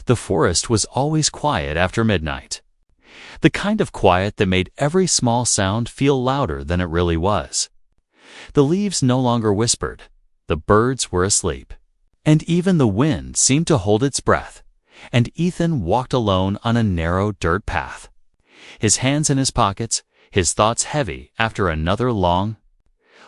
The forest was always quiet after midnight. The kind of quiet that made every small sound feel louder than it really was. The leaves no longer whispered. The birds were asleep. And even the wind seemed to hold its breath. And Ethan walked alone on a narrow dirt path. His hands in his pockets, his thoughts heavy after another long,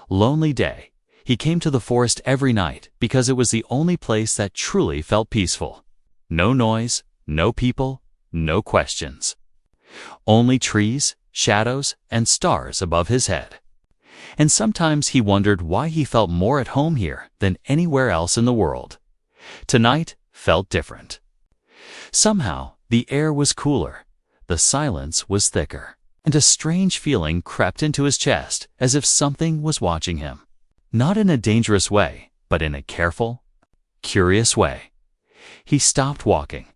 lonely day. He came to the forest every night because it was the only place that truly felt peaceful. No noise, no people, no questions. Only trees, shadows, and stars above his head. And sometimes he wondered why he felt more at home here than anywhere else in the world. Tonight felt different. Somehow, the air was cooler, the silence was thicker, and a strange feeling crept into his chest as if something was watching him. Not in a dangerous way, but in a careful, curious way. He stopped walking.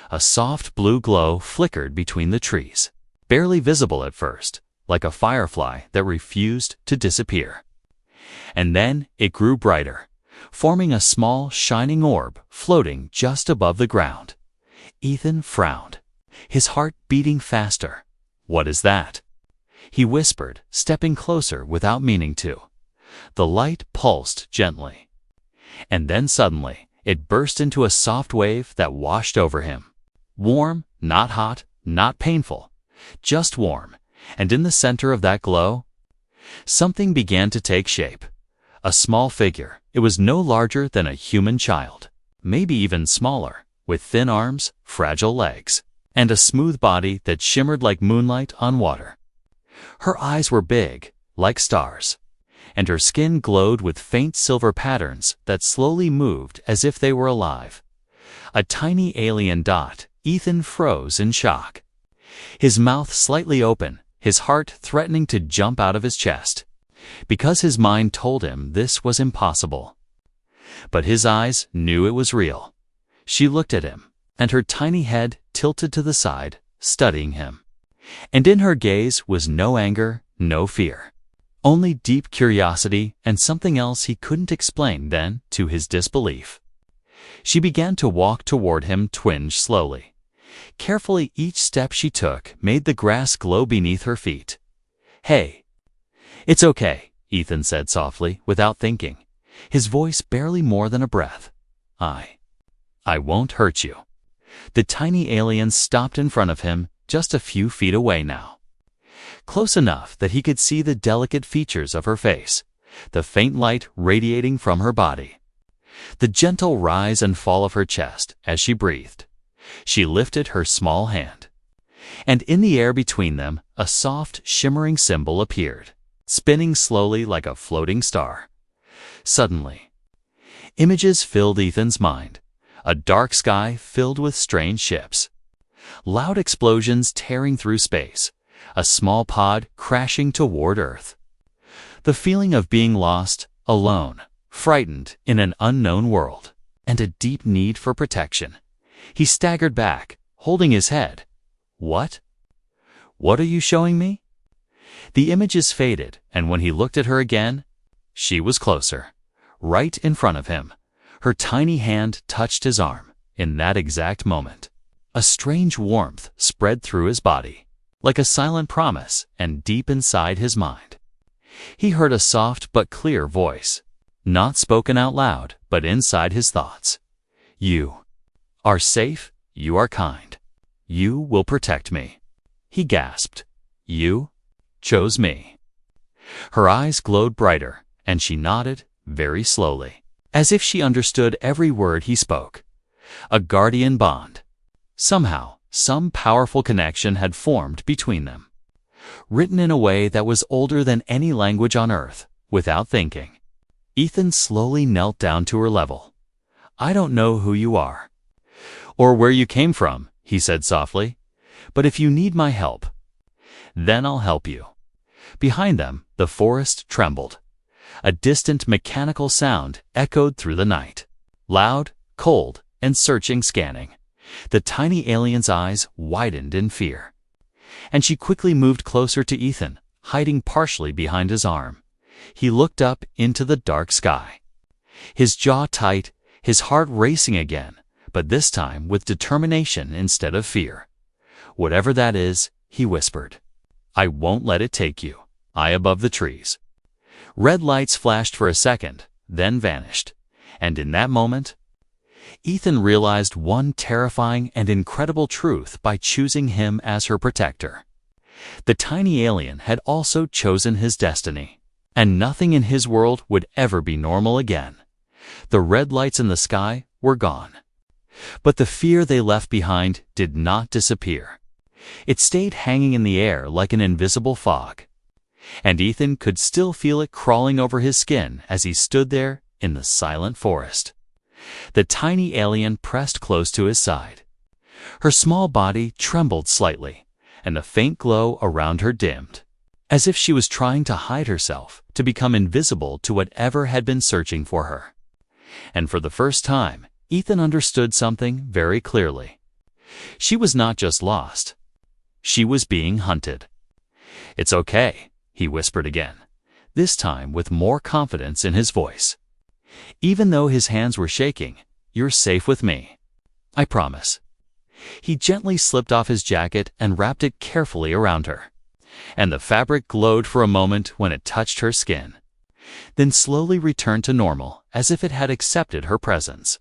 A soft blue glow flickered between the trees, barely visible at first, like a firefly that refused to disappear. And then it grew brighter, forming a small, shining orb floating just above the ground. Ethan frowned, his heart beating faster. "What is that?" he whispered, stepping closer without meaning to. The light pulsed gently. And then suddenly, it burst into a soft wave that washed over him. Warm, not hot, not painful, just warm. And in the center of that glow, something began to take shape. A small figure. It was no larger than a human child, maybe even smaller, with thin arms, fragile legs, and a smooth body that shimmered like moonlight on water. Her eyes were big, like stars, and her skin glowed with faint silver patterns that slowly moved as if they were alive. A tiny alien dot. Ethan froze in shock. His mouth slightly open, his heart threatening to jump out of his chest, because his mind told him this was impossible. But his eyes knew it was real. She looked at him, and her tiny head tilted to the side, studying him. And in her gaze was no anger, no fear. Only deep curiosity and something else he couldn't explain then, to his disbelief. She began to walk toward him, twinge slowly. Carefully, each step she took made the grass glow beneath her feet. "Hey." "It's okay," Ethan said softly, without thinking, his voice barely more than a breath. I won't hurt you." The tiny alien stopped in front of him, just a few feet away now. Close enough that he could see the delicate features of her face, the faint light radiating from her body, the gentle rise and fall of her chest as she breathed. She lifted her small hand, and in the air between them, a soft, shimmering symbol appeared, spinning slowly like a floating star. Suddenly, images filled Ethan's mind. A dark sky filled with strange ships, loud explosions tearing through space, a small pod crashing toward Earth. The feeling of being lost, alone, frightened in an unknown world, and a deep need for protection. He staggered back, holding his head. "What? What are you showing me?" The images faded, and when he looked at her again, she was closer, right in front of him. Her tiny hand touched his arm. In that exact moment, a strange warmth spread through his body, like a silent promise, and deep inside his mind, he heard a soft but clear voice, not spoken out loud, but inside his thoughts. "You are safe, you are kind. You will protect me." He gasped. "You chose me." Her eyes glowed brighter, and she nodded, very slowly, as if she understood every word he spoke. A guardian bond. Somehow, some powerful connection had formed between them, written in a way that was older than any language on Earth. Without thinking, Ethan slowly knelt down to her level. "I don't know who you are, or where you came from," he said softly, "but if you need my help, then I'll help you." Behind them, the forest trembled. A distant mechanical sound echoed through the night, loud, cold, and searching, scanning. The tiny alien's eyes widened in fear, and she quickly moved closer to Ethan, hiding partially behind his arm. He looked up into the dark sky, his jaw tight, his heart racing again, but this time with determination instead of fear. "Whatever that is," he whispered, "I won't let it take you." High above the trees, red lights flashed for a second, then vanished, and in that moment, Ethan realized one terrifying and incredible truth by choosing him as her protector. The tiny alien had also chosen his destiny, and nothing in his world would ever be normal again. The red lights in the sky were gone, but the fear they left behind did not disappear. It stayed hanging in the air like an invisible fog, and Ethan could still feel it crawling over his skin as he stood there in the silent forest. The tiny alien pressed close to his side. Her small body trembled slightly, and the faint glow around her dimmed, as if she was trying to hide herself, to become invisible to whatever had been searching for her. And for the first time, Ethan understood something very clearly. She was not just lost. She was being hunted. "It's okay," he whispered again, this time with more confidence in his voice. Even though his hands were shaking, "You're safe with me. I promise." He gently slipped off his jacket and wrapped it carefully around her, and the fabric glowed for a moment when it touched her skin, then slowly returned to normal as if it had accepted her presence.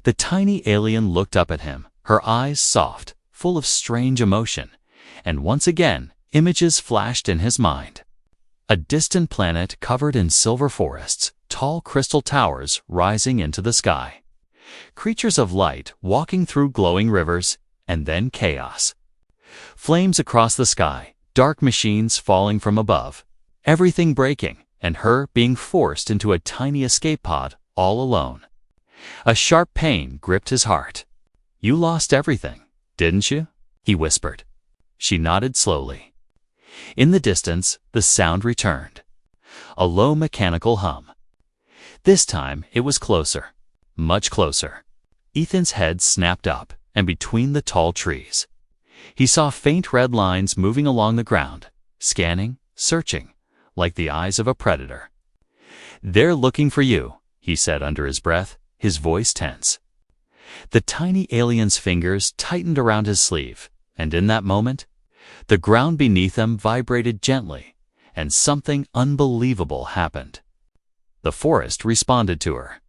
The tiny alien looked up at him, her eyes soft, full of strange emotion, and once again images flashed in his mind. A distant planet covered in silver forests, tall crystal towers rising into the sky, creatures of light walking through glowing rivers, and then chaos. Flames across the sky, dark machines falling from above, everything breaking, and her being forced into a tiny escape pod all alone. A sharp pain gripped his heart. "You lost everything, didn't you?" he whispered. She nodded slowly. In the distance, the sound returned. A low mechanical hum. This time, it was closer, much closer. Ethan's head snapped up, and between the tall trees, he saw faint red lines moving along the ground, scanning, searching, like the eyes of a predator. "They're looking for you," he said under his breath, his voice tense. The tiny alien's fingers tightened around his sleeve, and in that moment, the ground beneath them vibrated gently, and something unbelievable happened. The forest responded to her.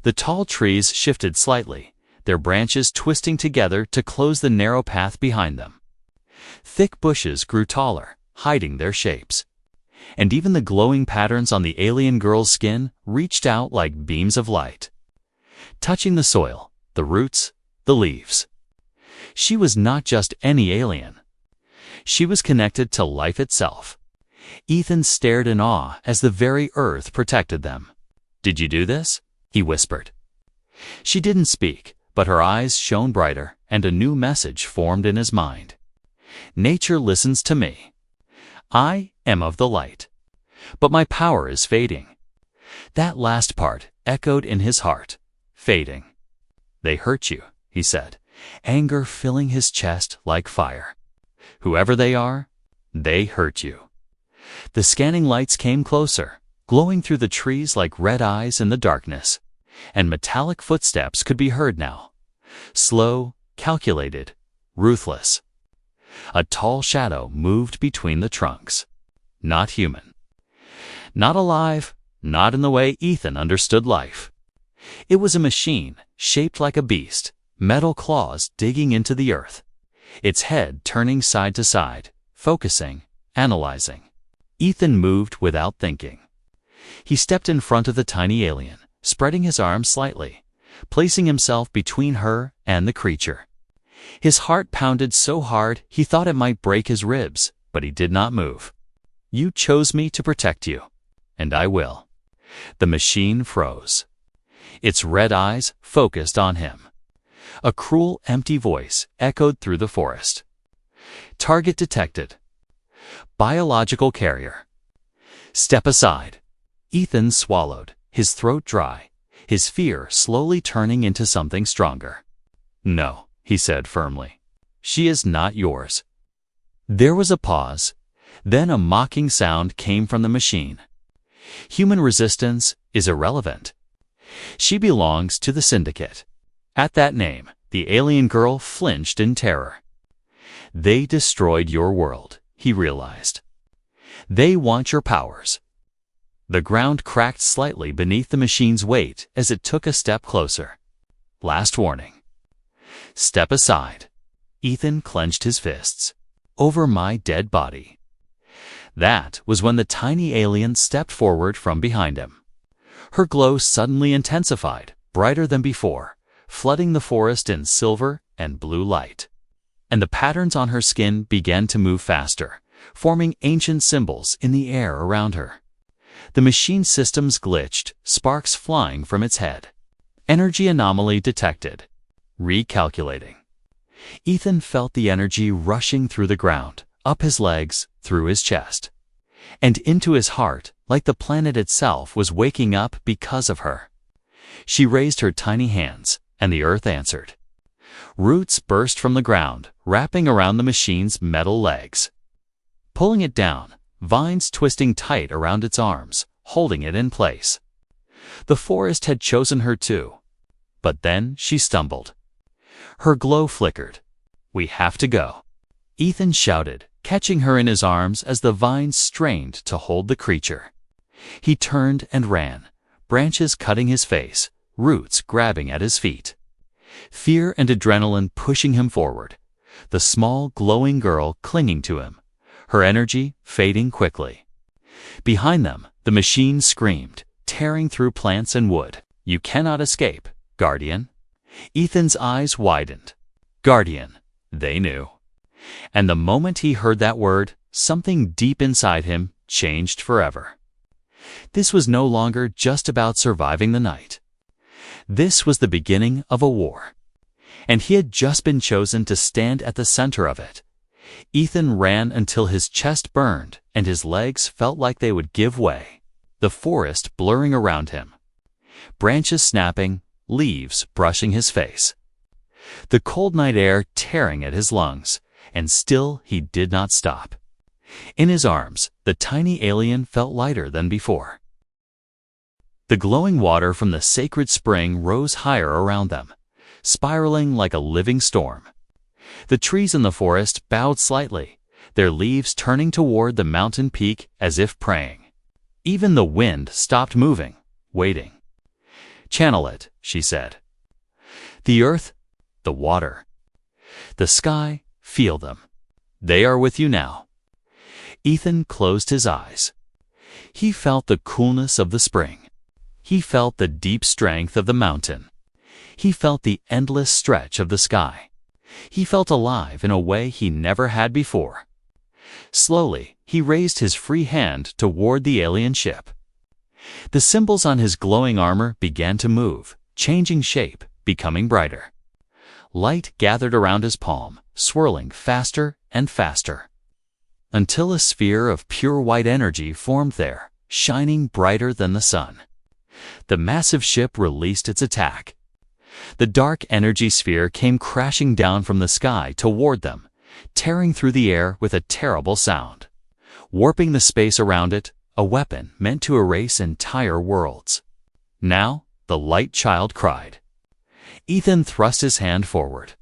The tall trees shifted slightly, their branches twisting together to close the narrow path behind them. Thick bushes grew taller, hiding their shapes, and even the glowing patterns on the alien girl's skin reached out like beams of light, touching the soil, the roots, the leaves. She was not just any alien. She was connected to life itself. Ethan stared in awe as the very earth protected them. "Did you do this?" he whispered. She didn't speak, but her eyes shone brighter, and a new message formed in his mind. "Nature listens to me. I am of the light, but my power is fading." That last part echoed in his heart. Fading. "They hurt you," he said, anger filling his chest like fire. "Whoever they are, they hurt you." The scanning lights came closer, glowing through the trees like red eyes in the darkness, and metallic footsteps could be heard now. Slow, calculated, ruthless. A tall shadow moved between the trunks. Not human. Not alive, not in the way Ethan understood life. It was a machine, shaped like a beast, metal claws digging into the earth, its head turning side to side, focusing, analyzing. Ethan moved without thinking. He stepped in front of the tiny alien, spreading his arms slightly, placing himself between her and the creature. His heart pounded so hard he thought it might break his ribs, but he did not move. "You chose me to protect you, and I will." The machine froze. Its red eyes focused on him. A cruel, empty voice echoed through the forest. "Target detected. Biological carrier. Step aside." Ethan swallowed, his throat dry, his fear slowly turning into something stronger. "No," he said firmly. "She is not yours." There was a pause. Then a mocking sound came from the machine. "Human resistance is irrelevant. She belongs to the syndicate. At that name, the alien girl flinched in terror. They destroyed your world, he realized. They want your powers. The ground cracked slightly beneath the machine's weight as it took a step closer. Last warning. Step aside. Ethan clenched his fists. Over my dead body. That was when the tiny alien stepped forward from behind him. Her glow suddenly intensified, brighter than before, flooding the forest in silver and blue light. And the patterns on her skin began to move faster, forming ancient symbols in the air around her. The machine systems glitched, sparks flying from its head. Energy anomaly detected. Recalculating. Ethan felt the energy rushing through the ground, up his legs, through his chest, and into his heart, like the planet itself was waking up because of her. She raised her tiny hands, and the earth answered. Roots burst from the ground, wrapping around the machine's metal legs. Pulling it down, vines twisting tight around its arms, holding it in place. The forest had chosen her too. But then she stumbled. Her glow flickered. We have to go. Ethan shouted, catching her in his arms as the vines strained to hold the creature. He turned and ran, branches cutting his face, roots grabbing at his feet. Fear and adrenaline pushing him forward. The small, glowing girl clinging to him, her energy fading quickly. Behind them, the machine screamed, tearing through plants and wood. You cannot escape, Guardian. Ethan's eyes widened. Guardian, they knew. And the moment he heard that word, something deep inside him changed forever. This was no longer just about surviving the night. This was the beginning of a war. And he had just been chosen to stand at the center of it. Ethan ran until his chest burned and his legs felt like they would give way, the forest blurring around him. Branches snapping, leaves brushing his face. The cold night air tearing at his lungs, and still he did not stop. In his arms, the tiny alien felt lighter than before. The glowing water from the sacred spring rose higher around them, spiraling like a living storm. The trees in the forest bowed slightly, their leaves turning toward the mountain peak as if praying. Even the wind stopped moving, waiting. Channel it, she said. The earth, the water, the sky, feel them. They are with you now. Ethan closed his eyes. He felt the coolness of the spring. He felt the deep strength of the mountain. He felt the endless stretch of the sky. He felt alive in a way he never had before. Slowly, he raised his free hand toward the alien ship. The symbols on his glowing armor began to move, changing shape, becoming brighter. Light gathered around his palm, swirling faster and faster, until a sphere of pure white energy formed there, shining brighter than the sun. The massive ship released its attack. The dark energy sphere came crashing down from the sky toward them, tearing through the air with a terrible sound, warping the space around it, a weapon meant to erase entire worlds. Now, the light child cried. Ethan thrust his hand forward.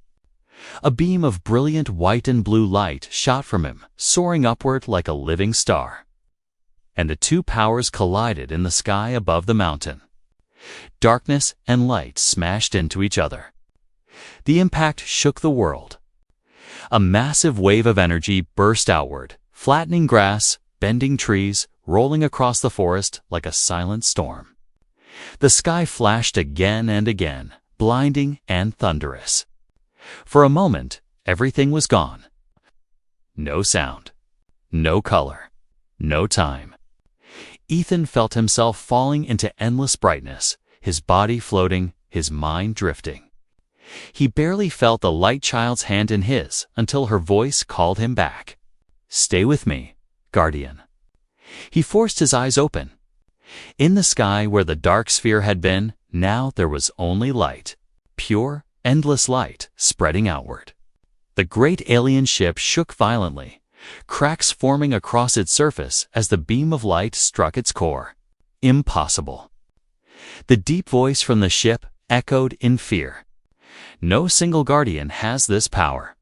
A beam of brilliant white and blue light shot from him, soaring upward like a living star. And the two powers collided in the sky above the mountain. Darkness and light smashed into each other. The impact shook the world. A massive wave of energy burst outward, flattening grass, bending trees, rolling across the forest like a silent storm. The sky flashed again and again, blinding and thunderous. For a moment, everything was gone. No sound, no color, no time. Ethan felt himself falling into endless brightness, his body floating, his mind drifting. He barely felt the light child's hand in his until her voice called him back. Stay with me, Guardian. He forced his eyes open. In the sky where the dark sphere had been, now there was only light, pure, endless light spreading outward. The great alien ship shook violently, cracks forming across its surface as the beam of light struck its core. Impossible. The deep voice from the ship echoed in fear. No single guardian has this power.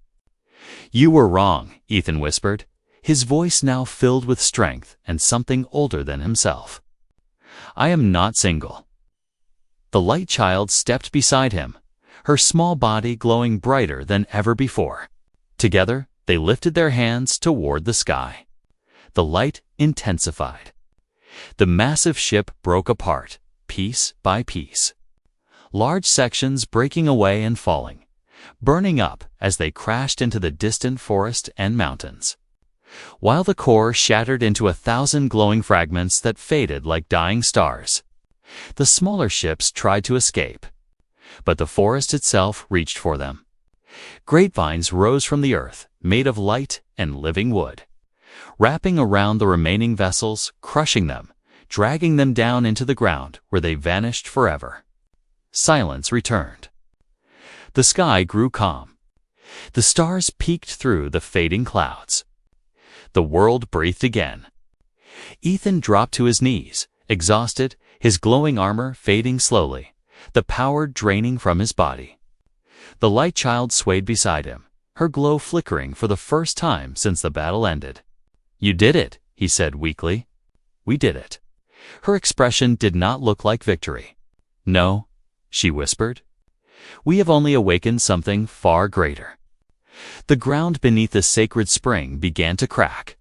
You were wrong, Ethan whispered, his voice now filled with strength and something older than himself. I am not single. The light child stepped beside him, her small body glowing brighter than ever before. Together, they lifted their hands toward the sky. The light intensified. The massive ship broke apart, piece by piece. Large sections breaking away and falling, burning up as they crashed into the distant forest and mountains. While the core shattered into 1,000 glowing fragments that faded like dying stars. The smaller ships tried to escape, but the forest itself reached for them. Grapevines rose from the earth, made of light and living wood, wrapping around the remaining vessels, crushing them, dragging them down into the ground where they vanished forever. Silence returned. The sky grew calm. The stars peeked through the fading clouds. The world breathed again. Ethan dropped to his knees, exhausted, his glowing armor fading slowly, the power draining from his body. The light child swayed beside him, her glow flickering for the first time since the battle ended. You did it, he said weakly. We did it. Her expression did not look like victory. No, she whispered. We have only awakened something far greater. The ground beneath the sacred spring began to crack.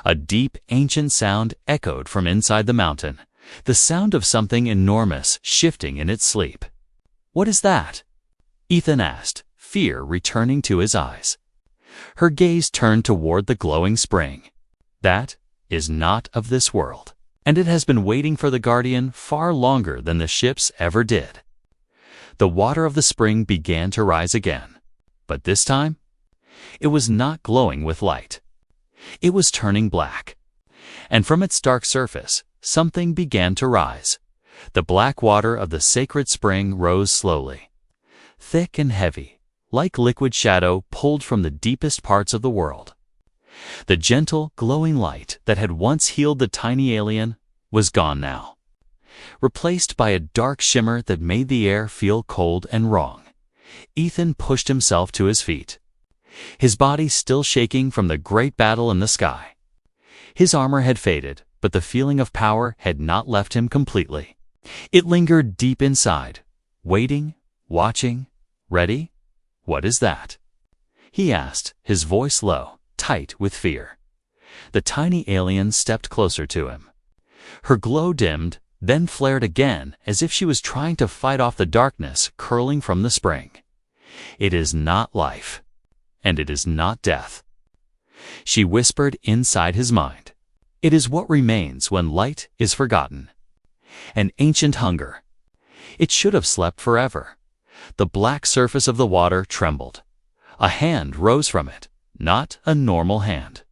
A deep, ancient sound echoed from inside the mountain, the sound of something enormous shifting in its sleep. What is that? Ethan asked, fear returning to his eyes. Her gaze turned toward the glowing spring. That is not of this world, and it has been waiting for the Guardian far longer than the ships ever did. The water of the spring began to rise again, but this time, it was not glowing with light. It was turning black, and from its dark surface, something began to rise. The black water of the sacred spring rose slowly, thick and heavy, like liquid shadow pulled from the deepest parts of the world. The gentle, glowing light that had once healed the tiny alien was gone now, replaced by a dark shimmer that made the air feel cold and wrong. Ethan pushed himself to his feet, his body still shaking from the great battle in the sky. His armor had faded, but the feeling of power had not left him completely. It lingered deep inside, waiting, watching, ready. What is that? He asked, his voice low, tight with fear. The tiny alien stepped closer to him. Her glow dimmed, then flared again as if she was trying to fight off the darkness curling from the spring. It is not life, and it is not death. She whispered inside his mind. It is what remains when light is forgotten. An ancient hunger. It should have slept forever. The black surface of the water trembled. A hand rose from it, not a normal hand.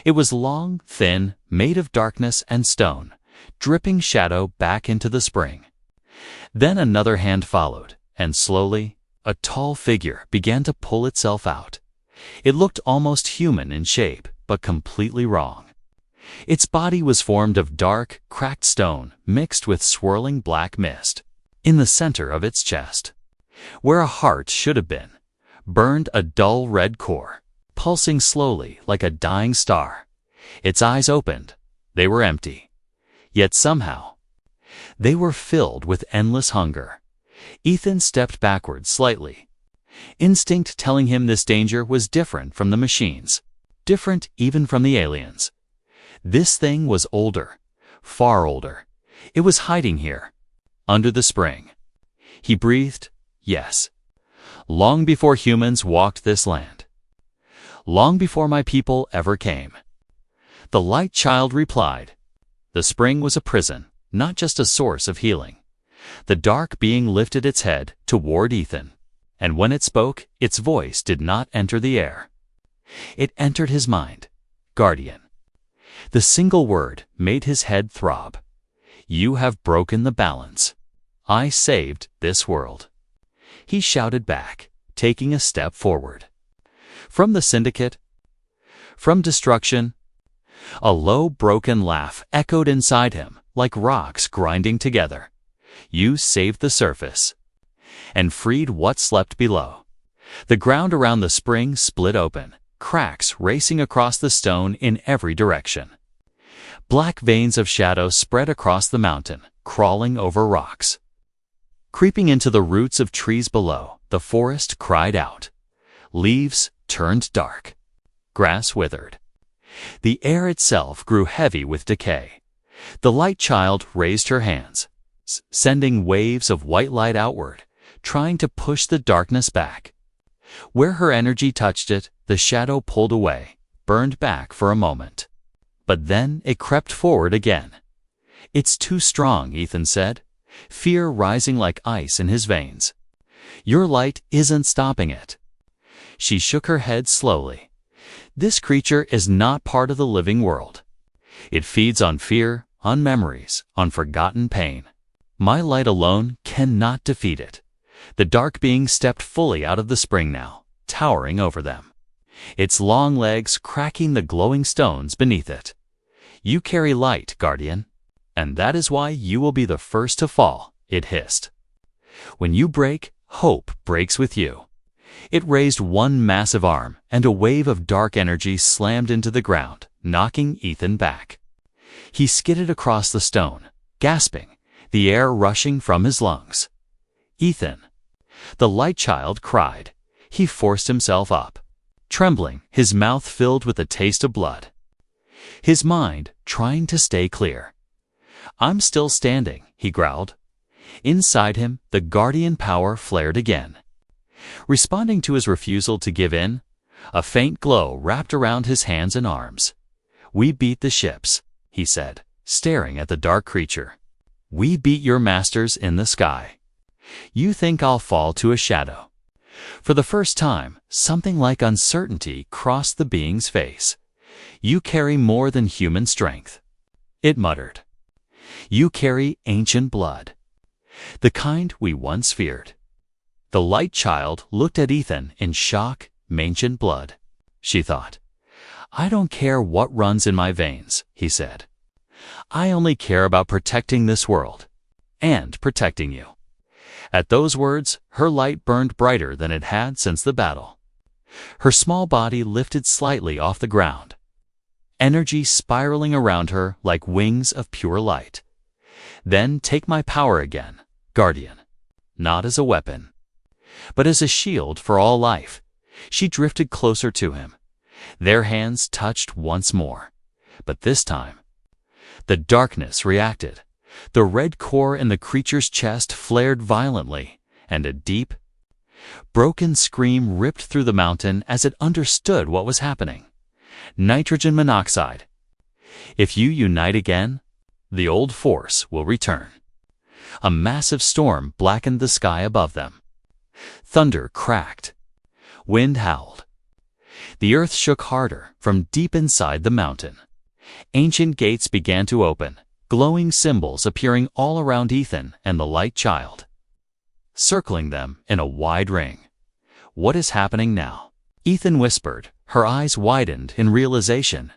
It was long, thin, made of darkness and stone, dripping shadow back into the spring. Then another hand followed, and slowly, a tall figure began to pull itself out. It looked almost human in shape, but completely wrong. Its body was formed of dark, cracked stone mixed with swirling black mist. In the center of its chest, where a heart should have been, burned a dull red core, pulsing slowly like a dying star. Its eyes opened. They were empty. Yet somehow, they were filled with endless hunger. Ethan stepped backward slightly, instinct telling him this danger was different from the machines, different even from the aliens. This thing was older, far older. It was hiding here, under the spring. He breathed, yes. Long before humans walked this land. Long before my people ever came. The light child replied. The spring was a prison, not just a source of healing. The dark being lifted its head toward Ethan, and when it spoke, its voice did not enter the air. It entered his mind. Guardian. The single word made his head throb. You have broken the balance. I saved this world. He shouted back, taking a step forward. From the syndicate, from destruction, a low, broken laugh echoed inside him, like rocks grinding together. You saved the surface. and freed what slept below. The ground around the spring split open, cracks racing across the stone in every direction. Black veins of shadow spread across the mountain, crawling over rocks. Creeping into the roots of trees below, the forest cried out. Leaves turned dark. Grass withered. The air itself grew heavy with decay. The light child raised her hands, sending waves of white light outward, trying to push the darkness back. Where her energy touched it, the shadow pulled away, burned back for a moment. But then it crept forward again. "It's too strong," Ethan said, fear rising like ice in his veins. "Your light isn't stopping it." She shook her head slowly. "This creature is not part of the living world. It feeds on fear, on memories, on forgotten pain. My light alone cannot defeat it." The dark being stepped fully out of the spring now, towering over them, its long legs cracking the glowing stones beneath it. "You carry light, Guardian, and that is why you will be the first to fall," it hissed. "When you break, hope breaks with you." It raised one massive arm, and a wave of dark energy slammed into the ground, knocking Ethan back. He skidded across the stone, gasping, the air rushing from his lungs. "Ethan!" The light child cried. He forced himself up, trembling, his mouth filled with the taste of blood. His mind trying to stay clear. "I'm still standing," he growled. Inside him, the guardian power flared again. Responding to his refusal to give in, a faint glow wrapped around his hands and arms. "We beat the ships," he said, staring at the dark creature. "We beat your masters in the sky. You think I'll fall to a shadow?" For the first time, something like uncertainty crossed the being's face. "You carry more than human strength," it muttered. "You carry ancient blood, the kind we once feared." The light child looked at Ethan in shock. "Ancient blood," she thought. "I don't care what runs in my veins," he said. "I only care about protecting this world, and protecting you." At those words, her light burned brighter than it had since the battle. Her small body lifted slightly off the ground, energy spiraling around her like wings of pure light. "Then take my power again, Guardian, not as a weapon, but as a shield for all life." She drifted closer to him. Their hands touched once more, but this time, the darkness reacted. The red core in the creature's chest flared violently, and a deep, broken scream ripped through the mountain as it understood what was happening. Nitrogen monoxide. If you unite again, the old force will return. A massive storm blackened the sky above them. Thunder cracked. Wind howled. The earth shook harder from deep inside the mountain. Ancient gates began to open, glowing symbols appearing all around Ethan and the light child, circling them in a wide ring. "What is happening now?" Ethan whispered, her eyes widened in realization.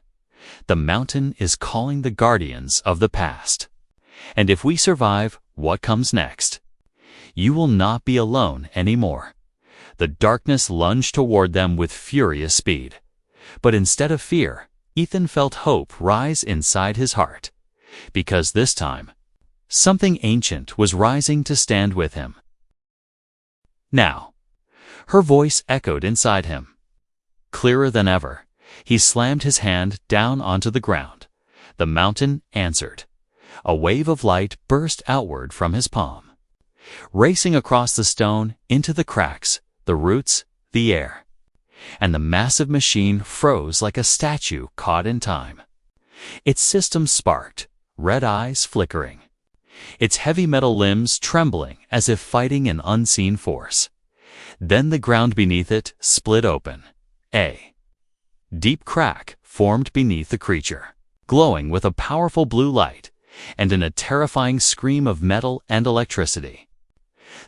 "The mountain is calling the guardians of the past. And if we survive, what comes next? You will not be alone anymore." The darkness lunged toward them with furious speed. But instead of fear, Ethan felt hope rise inside his heart. Because this time, something ancient was rising to stand with him. "Now," her voice echoed inside him. Clearer than ever, he slammed his hand down onto the ground. The mountain answered. A wave of light burst outward from his palm, racing across the stone, into the cracks, the roots, the air. And the massive machine froze like a statue caught in time. Its system sparked, red eyes flickering, its heavy metal limbs trembling as if fighting an unseen force. Then the ground beneath it split open. A deep crack formed beneath the creature, glowing with a powerful blue light, and in a terrifying scream of metal and electricity.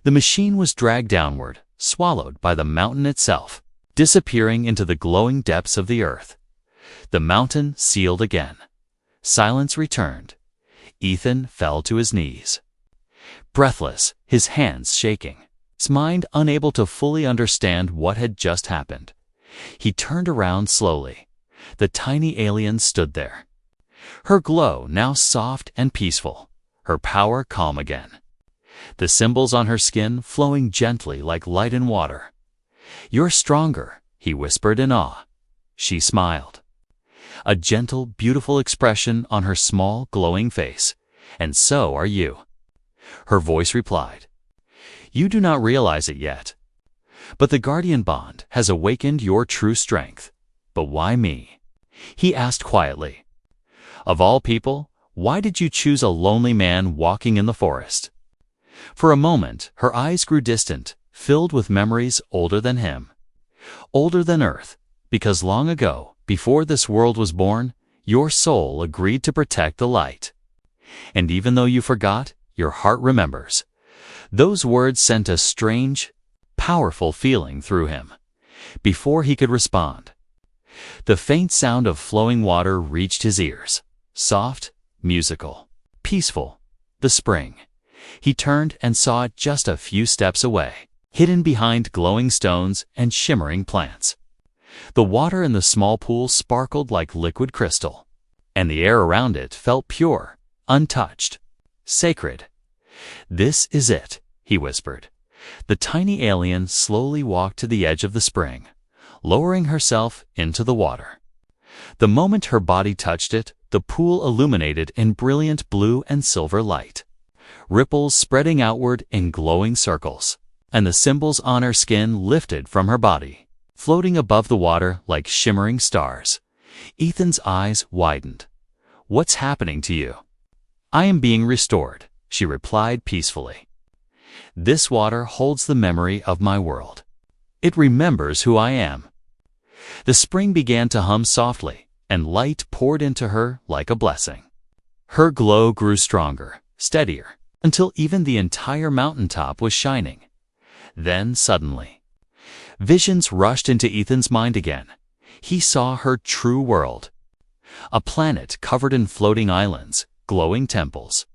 The machine was dragged downward, swallowed by the mountain itself, disappearing into the glowing depths of the earth. The mountain sealed again. Silence returned. Ethan fell to his knees, breathless, his hands shaking. his mind unable to fully understand what had just happened. He turned around slowly. The tiny alien stood there. Her glow now soft and peaceful, her power calm again. The symbols on her skin flowing gently like light in water. "You're stronger," he whispered in awe. She smiled. A gentle, beautiful expression on her small, glowing face. "And so are you." Her voice replied, "You do not realize it yet. But the guardian bond has awakened your true strength." "But why me?" he asked quietly. "Of all people, why did you choose a lonely man walking in the forest?" For a moment, her eyes grew distant, filled with memories older than him. Older than Earth, because long ago, before this world was born, your soul agreed to protect the light. And even though you forgot, your heart remembers. Those words sent a strange, powerful feeling through him. Before he could respond, the faint sound of flowing water reached his ears. Soft, musical, peaceful, the spring. He turned and saw it just a few steps away, hidden behind glowing stones and shimmering plants. The water in the small pool sparkled like liquid crystal, and the air around it felt pure, untouched, sacred. "This is it," he whispered. The tiny alien slowly walked to the edge of the spring, lowering herself into the water. The moment her body touched it, the pool illuminated in brilliant blue and silver light, ripples spreading outward in glowing circles, and the symbols on her skin lifted from her body, floating above the water like shimmering stars. Ethan's eyes widened. "What's happening to you?" "I am being restored," she replied peacefully. "This water holds the memory of my world. It remembers who I am." The spring began to hum softly, and light poured into her like a blessing. Her glow grew stronger, steadier, until even the entire mountaintop was shining. Then suddenly, visions rushed into Ethan's mind again. He saw her true world. A planet covered in floating islands, glowing temples.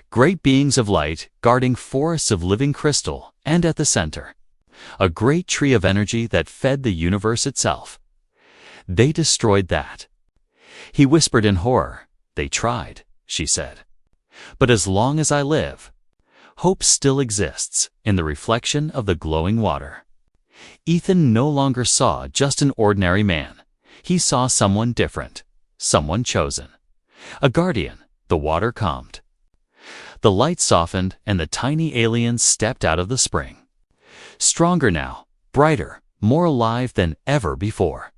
Great beings of light guarding forests of living crystal, and at the center, a great tree of energy that fed the universe itself. They destroyed that. He whispered in horror. "They tried," she said. "But as long as I live, hope still exists in the reflection of the glowing water." Ethan no longer saw just an ordinary man. He saw someone different, someone chosen. A guardian. The water calmed. The light softened, and the tiny alien stepped out of the spring. Stronger now, brighter, more alive than ever before.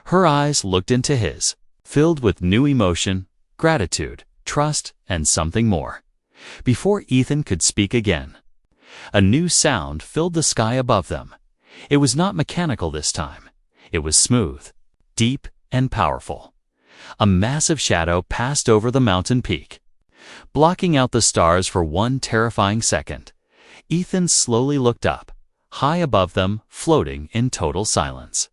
Her eyes looked into his, filled with new emotion, gratitude, trust, and something more. Before Ethan could speak again, a new sound filled the sky above them. It was not mechanical this time. It was smooth, deep, and powerful. A massive shadow passed over the mountain peak, blocking out the stars for one terrifying second. Ethan slowly looked up. High above them, floating in total silence,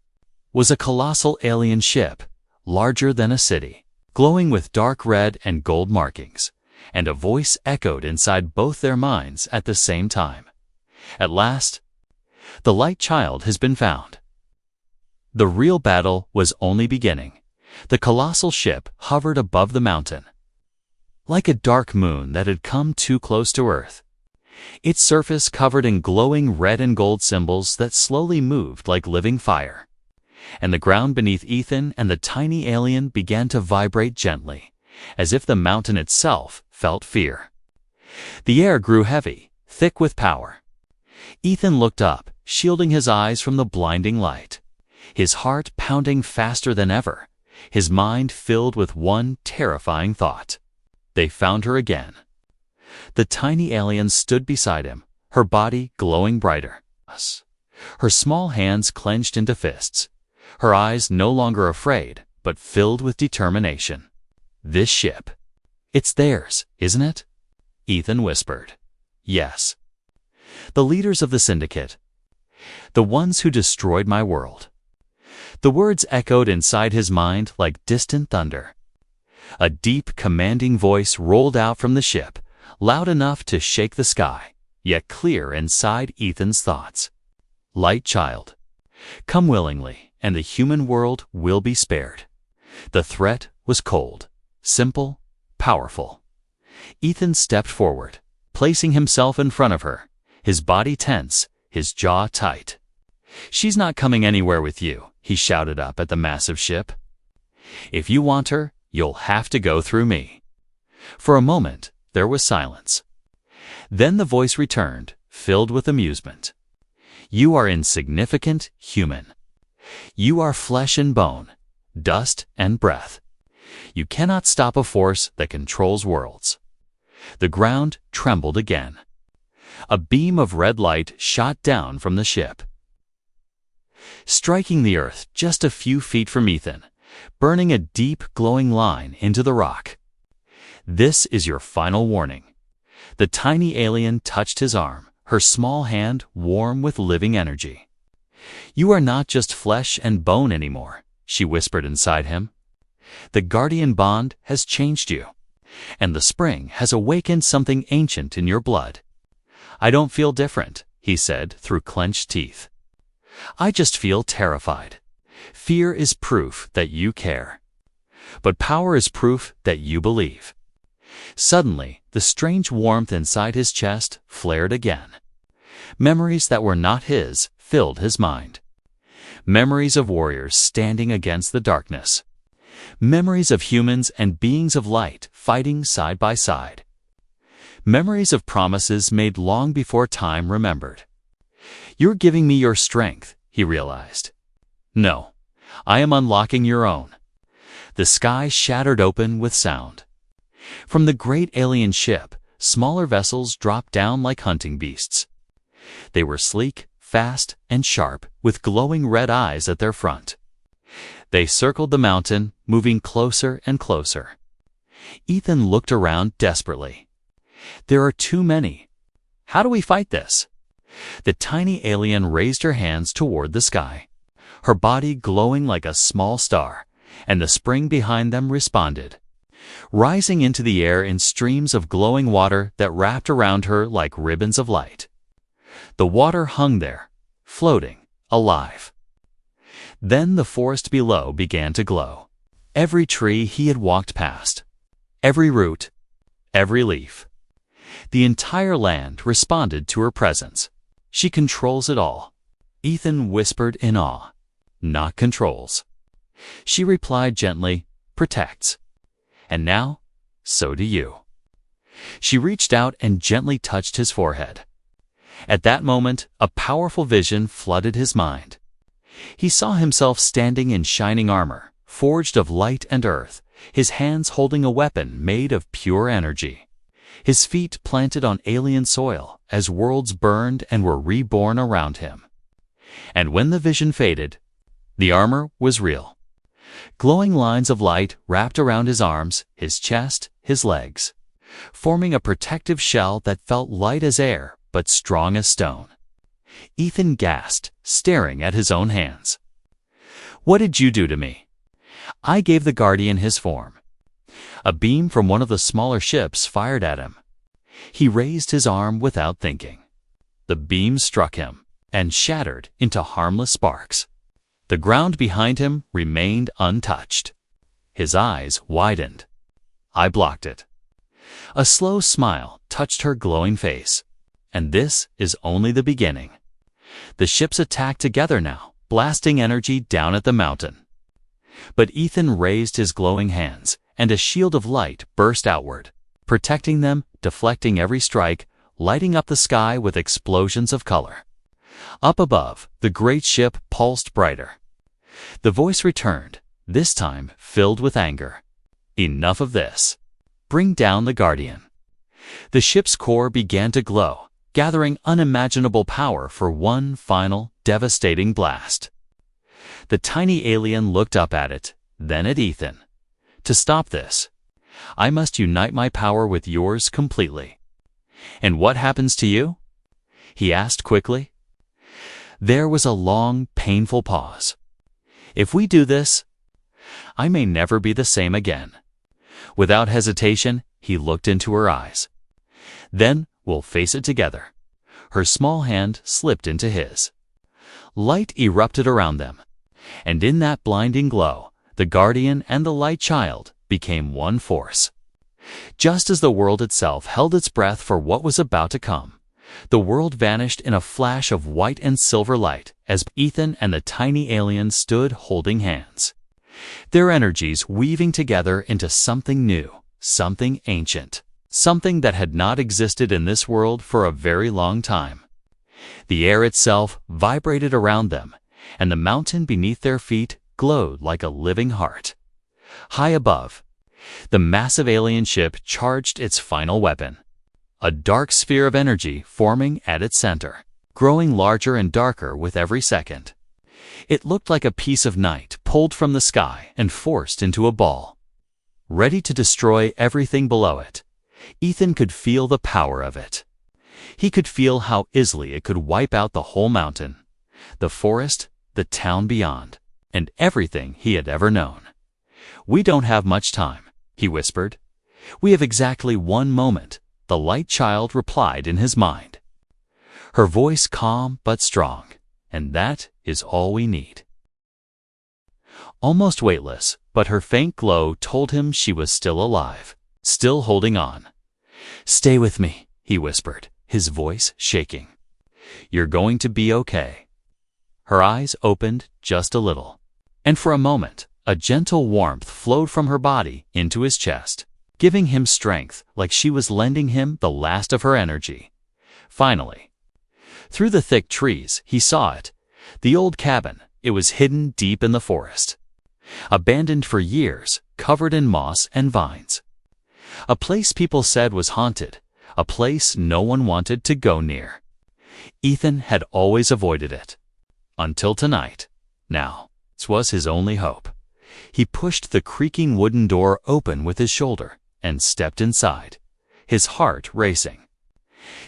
was a colossal alien ship, larger than a city, glowing with dark red and gold markings, and a voice echoed inside both their minds at the same time. "At last, the light child has been found." The real battle was only beginning. The colossal ship hovered above the mountain, like a dark moon that had come too close to Earth. Its surface covered in glowing red and gold symbols that slowly moved like living fire. And the ground beneath Ethan and the tiny alien began to vibrate gently, as if the mountain itself felt fear. The air grew heavy, thick with power. Ethan looked up, shielding his eyes from the blinding light, his heart pounding faster than ever, his mind filled with one terrifying thought. They found her again. The tiny alien stood beside him, her body glowing brighter. Her small hands clenched into fists, her eyes no longer afraid, but filled with determination. "This ship, it's theirs, isn't it?" Ethan whispered. "Yes. The leaders of the syndicate. The ones who destroyed my world." The words echoed inside his mind like distant thunder. A deep, commanding voice rolled out from the ship, loud enough to shake the sky. yet clear inside Ethan's thoughts. Light child, come willingly, and the human world will be spared. The threat was cold, simple, powerful. Ethan stepped forward, placing himself in front of her, his body tense, his jaw tight. She's not coming anywhere with you, he shouted up at the massive ship. If you want her, you'll have to go through me. For a moment, there was silence. Then the voice returned, filled with amusement. You are insignificant, human. You are flesh and bone, dust and breath. You cannot stop a force that controls worlds. The ground trembled again. A beam of red light shot down from the ship, striking the earth just a few feet from Ethan, burning a deep, glowing line into the rock. This is your final warning. The tiny alien touched his arm, her small hand warm with living energy. You are not just flesh and bone anymore, she whispered inside him. The guardian bond has changed you, and the spring has awakened something ancient in your blood. I don't feel different, he said through clenched teeth. I just feel terrified. Fear is proof that you care. But power is proof that you believe. Suddenly, the strange warmth inside his chest flared again. Memories that were not his filled his mind. Memories of warriors standing against the darkness. Memories of humans and beings of light fighting side by side. Memories of promises made long before time remembered. You're giving me your strength, he realized. No, I am unlocking your own. The sky shattered open with sound. From the great alien ship, smaller vessels dropped down like hunting beasts. They were sleek, fast, and sharp, with glowing red eyes at their front. They circled the mountain, moving closer and closer. Ethan looked around desperately. There are too many. How do we fight this? The tiny alien raised her hands toward the sky, her body glowing like a small star, and the spring behind them responded, rising into the air in streams of glowing water that wrapped around her like ribbons of light. The water hung there, floating, alive. Then the forest below began to glow. Every tree he had walked past, every root, every leaf. The entire land responded to her presence. She controls it all. Ethan whispered in awe. Not controls. She replied gently, protects. And now, so do you. She reached out and gently touched his forehead. At that moment, a powerful vision flooded his mind. He saw himself standing in shining armor, forged of light and earth, his hands holding a weapon made of pure energy. His feet planted on alien soil as worlds burned and were reborn around him. And when the vision faded, the armor was real. Glowing lines of light wrapped around his arms, his chest, his legs, forming a protective shell that felt light as air but strong as stone. Ethan gasped, staring at his own hands. What did you do to me? I gave the guardian his form. A beam from one of the smaller ships fired at him. He raised his arm without thinking. The beam struck him and shattered into harmless sparks. The ground behind him remained untouched. His eyes widened. I blocked it. A slow smile touched her glowing face. And this is only the beginning. The ships attacked together now, blasting energy down at the mountain. But Ethan raised his glowing hands, and a shield of light burst outward, protecting them, deflecting every strike, lighting up the sky with explosions of color. Up above, the great ship pulsed brighter. The voice returned, this time filled with anger. Enough of this. Bring down the guardian. The ship's core began to glow, gathering unimaginable power for one final, devastating blast. The tiny alien looked up at it, then at Ethan. To stop this, I must unite my power with yours completely. And what happens to you? He asked quickly. There was a long, painful pause. If we do this, I may never be the same again. Without hesitation, he looked into her eyes. Then we'll face it together. Her small hand slipped into his. Light erupted around them, and in that blinding glow, the guardian and the light child became one force. Just as the world itself held its breath for what was about to come, the world vanished in a flash of white and silver light as Ethan and the tiny alien stood holding hands, their energies weaving together into something new, something ancient, something that had not existed in this world for a very long time. The air itself vibrated around them, and the mountain beneath their feet glowed like a living heart. High above, the massive alien ship charged its final weapon, a dark sphere of energy forming at its center, growing larger and darker with every second. It looked like a piece of night pulled from the sky and forced into a ball, ready to destroy everything below it. Ethan could feel the power of it. He could feel how easily it could wipe out the whole mountain, the forest, the town beyond, and everything he had ever known. "We don't have much time," he whispered. "We have exactly 1 moment," the light child replied in his mind. Her voice calm but strong, "and that is all we need." Almost weightless, but her faint glow told him she was still alive, still holding on. "Stay with me," he whispered, his voice shaking. "You're going to be okay." Her eyes opened just a little, and for a moment, a gentle warmth flowed from her body into his chest, giving him strength like she was lending him the last of her energy. Finally, through the thick trees, he saw it, the old cabin. It was hidden deep in the forest, abandoned for years, covered in moss and vines. A place people said was haunted, a place no one wanted to go near. Ethan had always avoided it. Until tonight. Now, this was his only hope. He pushed the creaking wooden door open with his shoulder and stepped inside, his heart racing.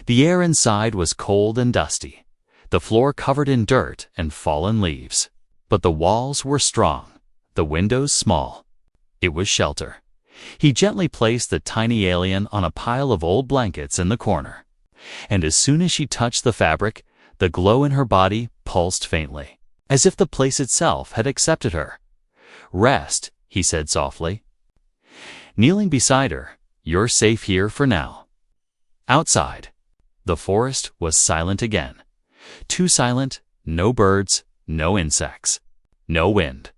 The air inside was cold and dusty, the floor covered in dirt and fallen leaves. But the walls were strong, the windows small. It was shelter. He gently placed the tiny alien on a pile of old blankets in the corner, and as soon as she touched the fabric, the glow in her body pulsed faintly, as if the place itself had accepted her. "Rest," he said softly. Kneeling beside her, "You're safe here for now." Outside, the forest was silent again. Too silent, no birds, no insects, no wind.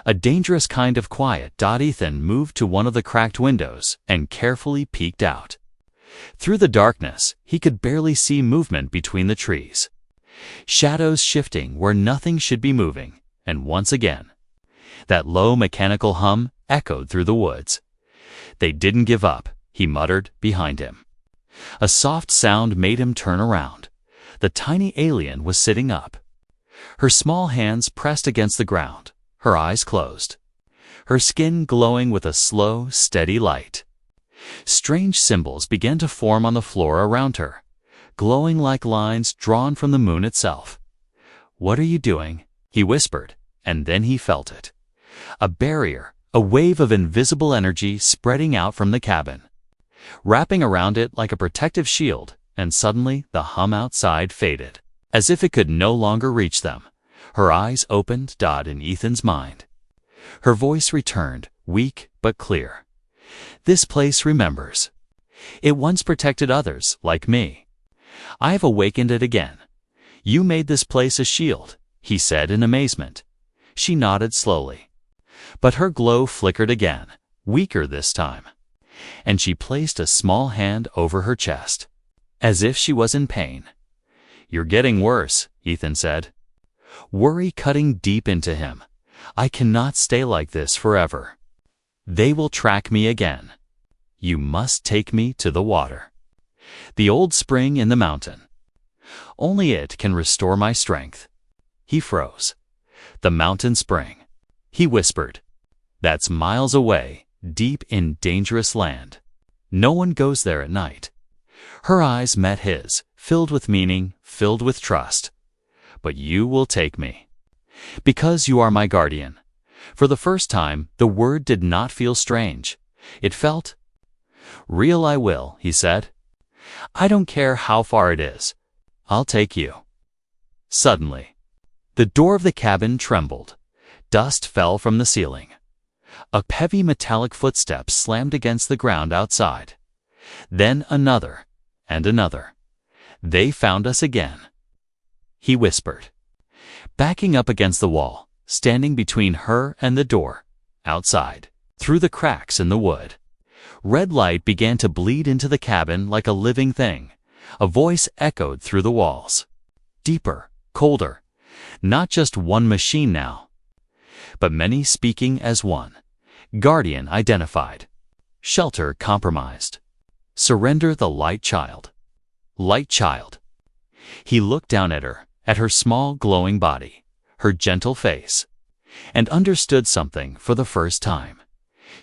A dangerous kind of quiet. Ethan moved to one of the cracked windows and carefully peeked out. Through the darkness, he could barely see movement between the trees, shadows shifting where nothing should be moving, and once again, that low mechanical hum echoed through the woods. "They didn't give up," he muttered behind him. A soft sound made him turn around. The tiny alien was sitting up, her small hands pressed against the ground, her eyes closed, her skin glowing with a slow, steady light. Strange symbols began to form on the floor around her, glowing like lines drawn from the moon itself. "What are you doing?" he whispered, and then he felt it. A barrier, a wave of invisible energy spreading out from the cabin, wrapping around it like a protective shield, and suddenly the hum outside faded, as if it could no longer reach them. Her eyes opened. In Ethan's mind, her voice returned, weak but clear. "This place remembers. It once protected others like me. I have awakened it again. You made this place a shield," he said in amazement. She nodded slowly, but her glow flickered again, weaker this time, and she placed a small hand over her chest, as if she was in pain. "You're getting worse," Ethan said, worry cutting deep into him. "I cannot stay like this forever. They will track me again. You must take me to the water. The old spring in the mountain. Only it can restore my strength." He froze. "The mountain spring," he whispered. "That's miles away, deep in dangerous land. No one goes there at night." Her eyes met his, filled with meaning, filled with trust. "But you will take me. Because you are my guardian." For the first time, the word did not feel strange. It felt real. "I will," he said. "I don't care how far it is. I'll take you." Suddenly, the door of the cabin trembled. Dust fell from the ceiling. A heavy metallic footstep slammed against the ground outside. Then another, and another. "They found us again," he whispered, backing up against the wall, standing between her and the door. Outside, through the cracks in the wood, red light began to bleed into the cabin like a living thing. A voice echoed through the walls. Deeper, colder. Not just one machine now, but many speaking as one. Guardian identified. Shelter compromised. Surrender the light child. Light child. He looked down at her small glowing body, her gentle face, and understood something for the first time.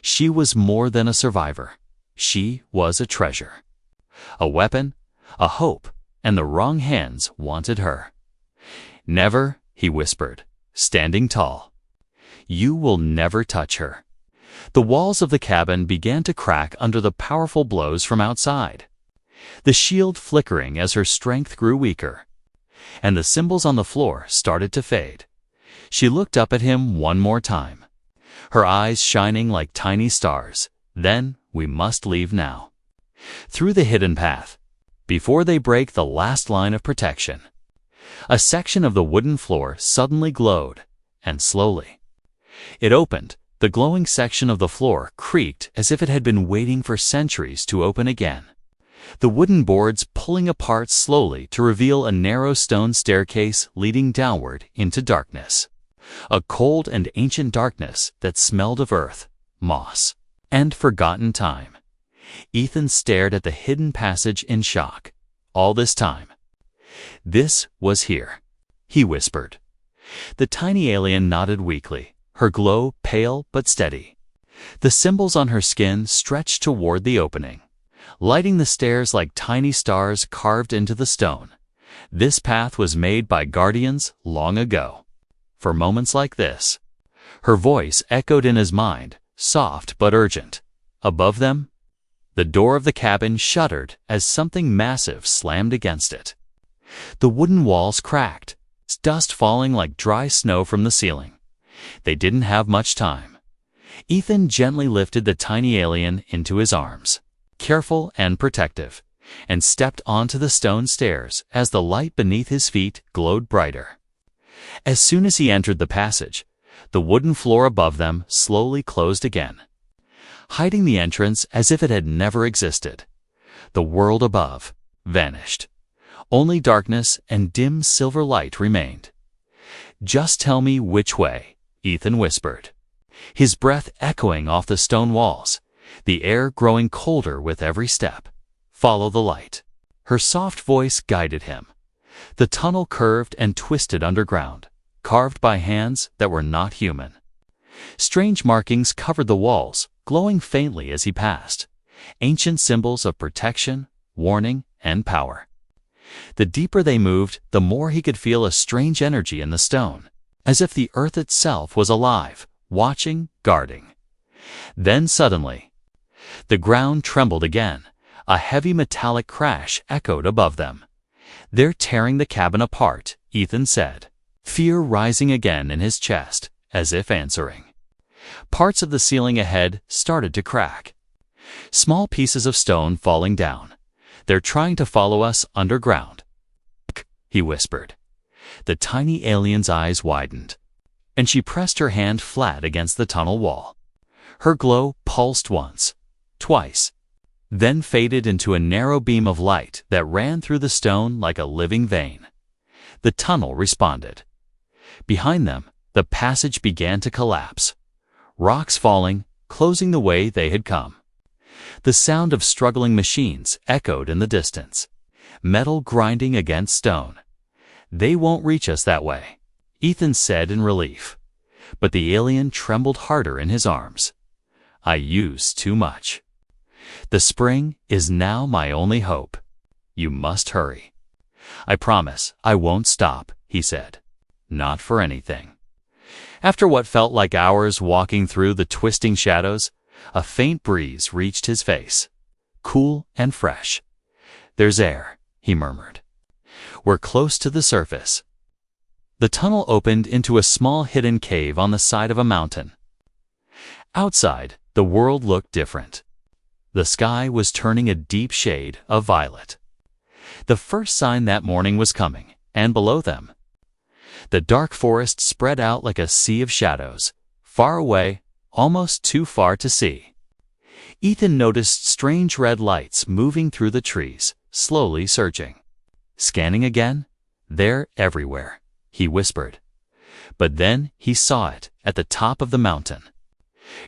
She was more than a survivor. She was a treasure. A weapon, a hope, and the wrong hands wanted her. "Never," he whispered, standing tall. "You will never touch her." The walls of the cabin began to crack under the powerful blows from outside, the shield flickering as her strength grew weaker, and the symbols on the floor started to fade. She looked up at him one more time, her eyes shining like tiny stars. "Then we must leave now." Through the hidden path, before they break the last line of protection. A section of the wooden floor suddenly glowed, and slowly. It opened. The glowing section of the floor creaked as if it had been waiting for centuries to open again. The wooden boards pulling apart slowly to reveal a narrow stone staircase leading downward into darkness. A cold and ancient darkness that smelled of earth, moss, and forgotten time. Ethan stared at the hidden passage in shock. All this time. "This was here," he whispered. The tiny alien nodded weakly, her glow pale but steady. The symbols on her skin stretched toward the opening, lighting the stairs like tiny stars carved into the stone. This path was made by guardians long ago. For moments like this, her voice echoed in his mind, soft but urgent. Above them, the door of the cabin shuddered as something massive slammed against it. The wooden walls cracked, dust falling like dry snow from the ceiling. They didn't have much time. Ethan gently lifted the tiny alien into his arms, careful and protective, and stepped onto the stone stairs as the light beneath his feet glowed brighter. As soon as he entered the passage, the wooden floor above them slowly closed again, hiding the entrance as if it had never existed. The world above vanished. Only darkness and dim silver light remained. "Just tell me which way," Ethan whispered, his breath echoing off the stone walls, the air growing colder with every step. "Follow the light." Her soft voice guided him. The tunnel curved and twisted underground, carved by hands that were not human. Strange markings covered the walls, glowing faintly as he passed, ancient symbols of protection, warning, and power. The deeper they moved, the more he could feel a strange energy in the stone, as if the earth itself was alive, watching, guarding. Then suddenly, the ground trembled again. A heavy metallic crash echoed above them. "They're tearing the cabin apart," Ethan said, fear rising again in his chest, as if answering. Parts of the ceiling ahead started to crack. Small pieces of stone falling down. "They're trying to follow us underground," he whispered. The tiny alien's eyes widened, and she pressed her hand flat against the tunnel wall. Her glow pulsed once, twice, then faded into a narrow beam of light that ran through the stone like a living vein. The tunnel responded. Behind them, the passage began to collapse, rocks falling, closing the way they had come. The sound of struggling machines echoed in the distance, metal grinding against stone. "They won't reach us that way," Ethan said in relief. But the alien trembled harder in his arms. "I used too much. The spring is now my only hope. You must hurry." "I promise I won't stop," he said. "Not for anything." After what felt like hours walking through the twisting shadows, a faint breeze reached his face, cool and fresh. "There's air," he murmured. "We're close to the surface." The tunnel opened into a small hidden cave on the side of a mountain. Outside, the world looked different. The sky was turning a deep shade of violet. The first sign that morning was coming, and below them, the dark forest spread out like a sea of shadows, far away, almost too far to see. Ethan noticed strange red lights moving through the trees, slowly searching. Scanning again? "They're everywhere," he whispered. But then he saw it at the top of the mountain.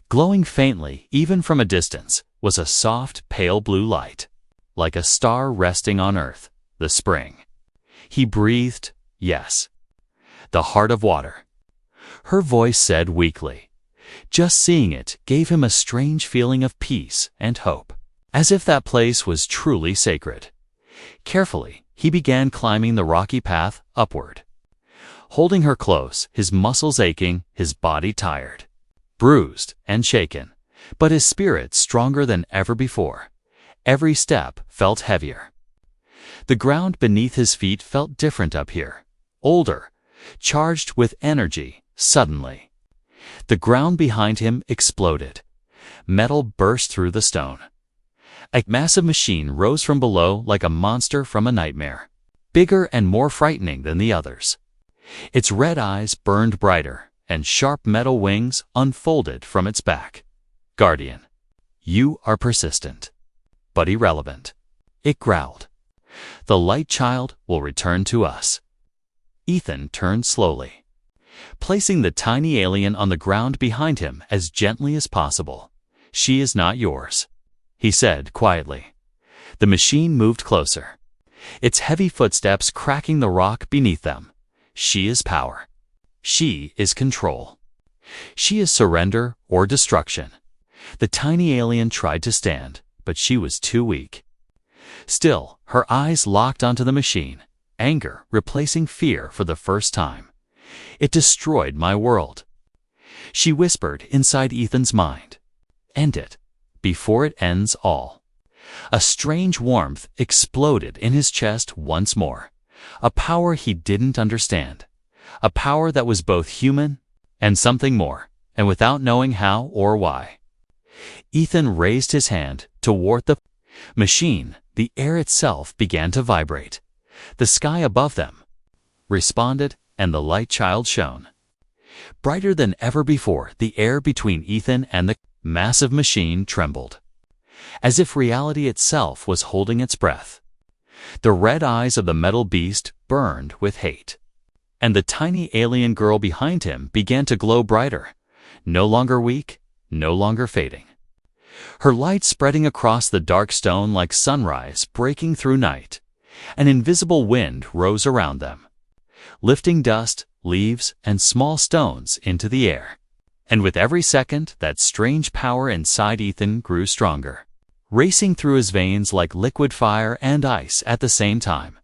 Glowing faintly, even from a distance, was a soft, pale blue light, like a star resting on Earth, the spring. He breathed, "Yes. The heart of water." Her voice said weakly. Just seeing it gave him a strange feeling of peace and hope, as if that place was truly sacred. Carefully, he began climbing the rocky path upward. Holding her close, his muscles aching, his body tired, bruised and shaken, but his spirit stronger than ever before. Every step felt heavier. The ground beneath his feet felt different up here, older, charged with energy. Suddenly, the ground behind him exploded. Metal burst through the stone. A massive machine rose from below like a monster from a nightmare, bigger and more frightening than the others. Its red eyes burned brighter, and sharp metal wings unfolded from its back. "Guardian, you are persistent, but irrelevant," it growled. "The light child will return to us." Ethan turned slowly, placing the tiny alien on the ground behind him as gently as possible. "She is not yours," he said quietly. The machine moved closer, its heavy footsteps cracking the rock beneath them. "She is power. She is control. She is surrender or destruction." The tiny alien tried to stand, but she was too weak. Still, her eyes locked onto the machine, anger replacing fear for the first time. "It destroyed my world," she whispered inside Ethan's mind. "End it, before it ends all." A strange warmth exploded in his chest once more. A power he didn't understand. A power that was both human and something more, and without knowing how or why. Ethan raised his hand toward the machine. The air itself began to vibrate. The sky above them responded, and the light child shone. Brighter than ever before, the air between Ethan and the massive machine trembled, as if reality itself was holding its breath. The red eyes of the metal beast burned with hate, and the tiny alien girl behind him began to glow brighter, no longer weak, no longer fading. Her light spreading across the dark stone like sunrise breaking through night. An invisible wind rose around them, lifting dust, leaves, and small stones into the air. And with every second, that strange power inside Ethan grew stronger, racing through his veins like liquid fire and ice at the same time.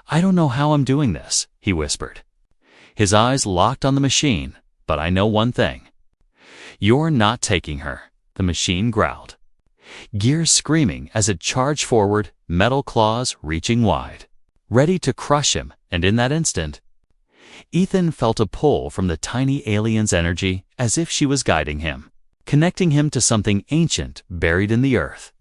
"I don't know how I'm doing this," he whispered. His eyes locked on the machine, "but I know one thing. You're not taking her," the machine growled, gears screaming as it charged forward, metal claws reaching wide, ready to crush him. And in that instant, Ethan felt a pull from the tiny alien's energy, as if she was guiding him, connecting him to something ancient buried in the earth.